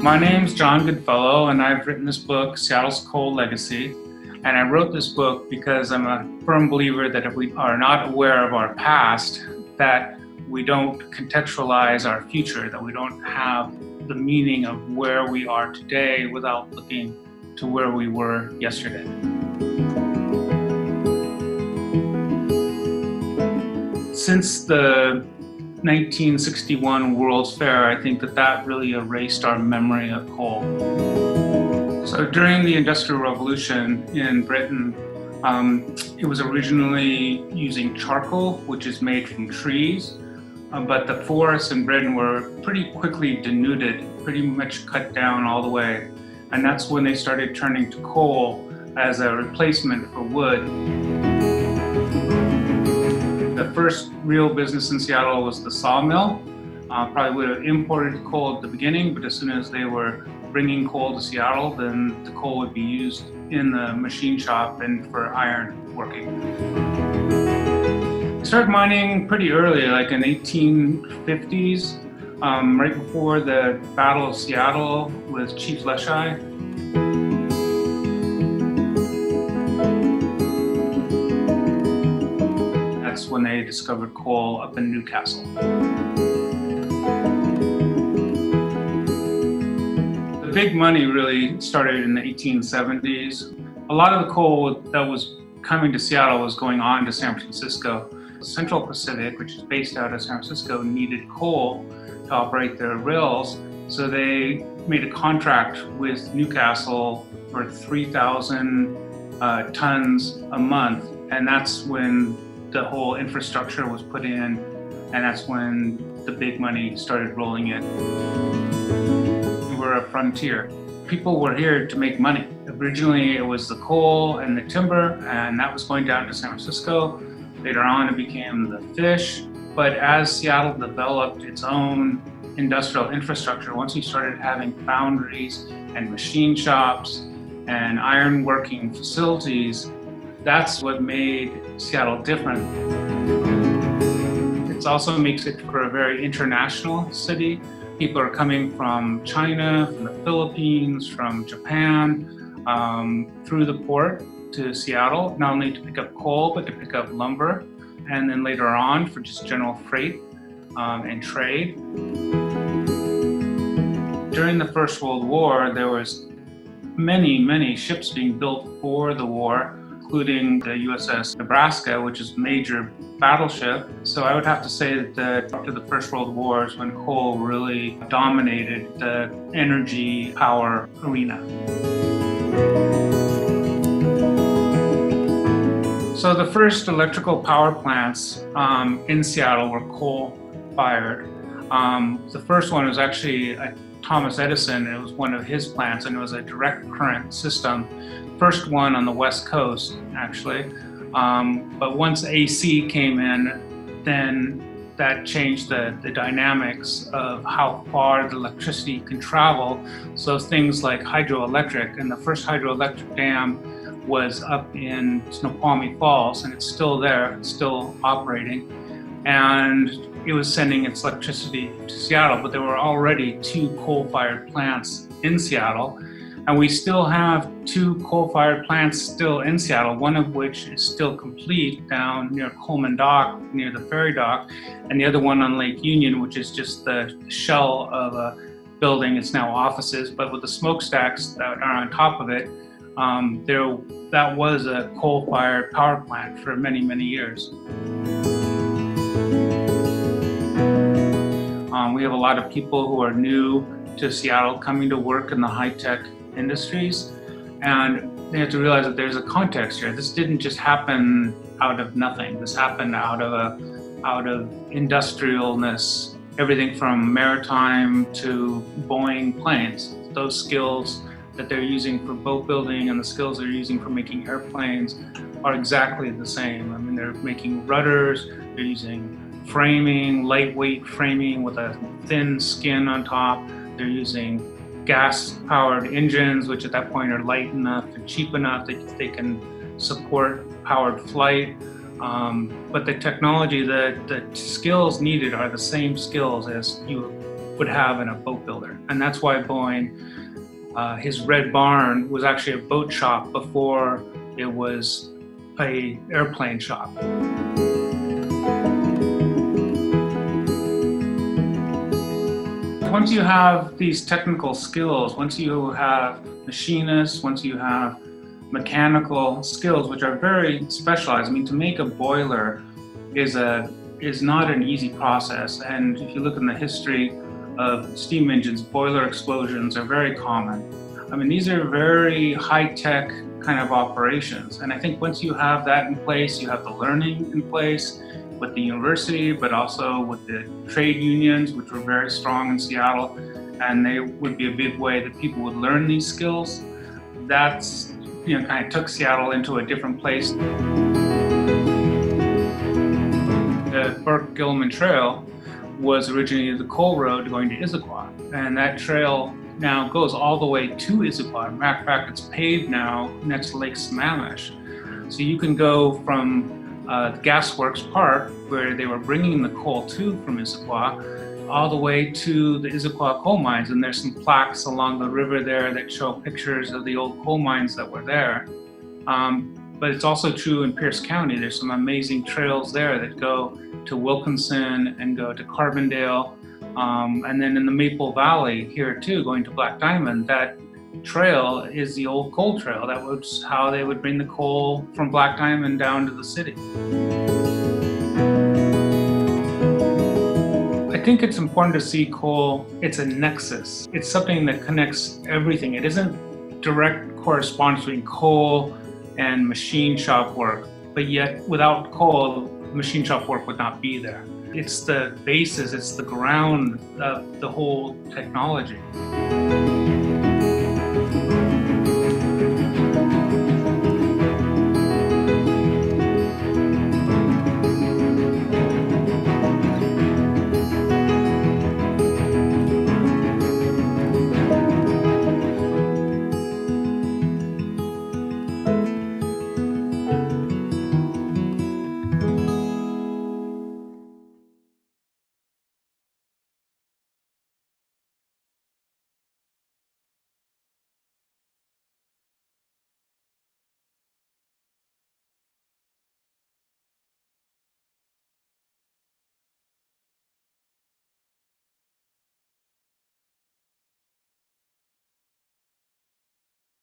My name's John Goodfellow, and I've written this book, Seattle's Coal Legacy. And I wrote this book because I'm a firm believer that if we are not aware of our past, that we don't contextualize our future, that we don't have the meaning of where we are today without looking to where we were yesterday. Since the 1961 World's Fair, I think that really erased our memory of coal. So during the Industrial Revolution in Britain, it was originally using charcoal, which is made from trees, but the forests in Britain were pretty quickly denuded, pretty much cut down all the way. And that's when they started turning to coal as a replacement for wood. The first real business in Seattle was the sawmill. Probably would have imported coal at the beginning, but as soon as they were bringing coal to Seattle, then the coal would be used in the machine shop and for iron working. Started mining pretty early, like in 1850s, right before the Battle of Seattle with Chief Leschi. That's when they discovered coal up in Newcastle. The big money really started in the 1870s. A lot of the coal that was coming to Seattle was going on to San Francisco. Central Pacific, which is based out of San Francisco, needed coal to operate their rails, so they made a contract with Newcastle for 3,000 tons a month, and that's when the whole infrastructure was put in, and that's when the big money started rolling in. We were a frontier. People were here to make money. Originally, it was the coal and the timber, and that was going down to San Francisco. Later on, it became the fish. But as Seattle developed its own industrial infrastructure, once we started having foundries and machine shops and iron working facilities, that's what made Seattle different. It also makes it for a very international city. People are coming from China, from the Philippines, from Japan, through the port to Seattle, not only to pick up coal, but to pick up lumber, and then later on for just general freight and trade. During the First World War, there was many ships being built for the war, including the USS Nebraska, which is a major battleship. So I would have to say that after the First World War is when coal really dominated the energy power arena. So the first electrical power plants in Seattle were coal-fired. The first one was actually Thomas Edison. It was one of his plants, and it was a direct current system. First one on the West Coast, actually. But once AC came in, then that changed the dynamics of how far the electricity can travel. So things like hydroelectric, and the first hydroelectric dam was up in Snoqualmie Falls, and it's still there, it's still operating. And it was sending its electricity to Seattle, but there were already 2 coal-fired plants in Seattle. And we still have 2 coal-fired plants still in Seattle, one of which is still complete down near Coleman Dock, near the ferry dock, and the other one on Lake Union, which is just the shell of a building. It's now offices, but with the smokestacks that are on top of it, that was a coal-fired power plant for many years. We have a lot of people who are new to Seattle coming to work in the high-tech industries, and they have to realize that there's a context here. This didn't just happen out of nothing. This happened out of industrialness, everything from maritime to Boeing planes. Those skills that they're using for boat building and the skills they're using for making airplanes are exactly the same. I mean, they're making rudders, they're using framing, lightweight framing with a thin skin on top. They're using gas-powered engines, which at that point are light enough and cheap enough that they can support powered flight. But the technology, the skills needed are the same skills as you would have in a boat builder. And that's why Boeing, his Red Barn was actually a boat shop before it was a airplane shop. Once you have these technical skills, once you have machinists, once you have mechanical skills, which are very specialized. I mean, to make a boiler is not an easy process. And if you look in the history of steam engines, boiler explosions are very common. I mean, these are very high-tech kind of operations. And I think once you have that in place, you have the learning in place with the university, but also with the trade unions, which were very strong in Seattle, and they would be a big way that people would learn these skills. That's, kind of took Seattle into a different place. The Burke-Gilman Trail was originally the coal road going to Issaquah, and that trail now goes all the way to Issaquah. Matter of fact, it's paved now next to Lake Sammamish. So you can go from the Gasworks Park, where they were bringing the coal from Issaquah, all the way to the Issaquah coal mines. And there's some plaques along the river there that show pictures of the old coal mines that were there. But it's also true in Pierce County. There's some amazing trails there that go to Wilkinson and go to Carbondale. And then in the Maple Valley here too, going to Black Diamond, that trail is the old coal trail. That was how they would bring the coal from Black Diamond down to the city. I think it's important to see coal, it's a nexus. It's something that connects everything. It isn't direct correspondence between coal and machine shop work, but yet without coal, machine shop work would not be there. It's the basis, it's the ground of the whole technology.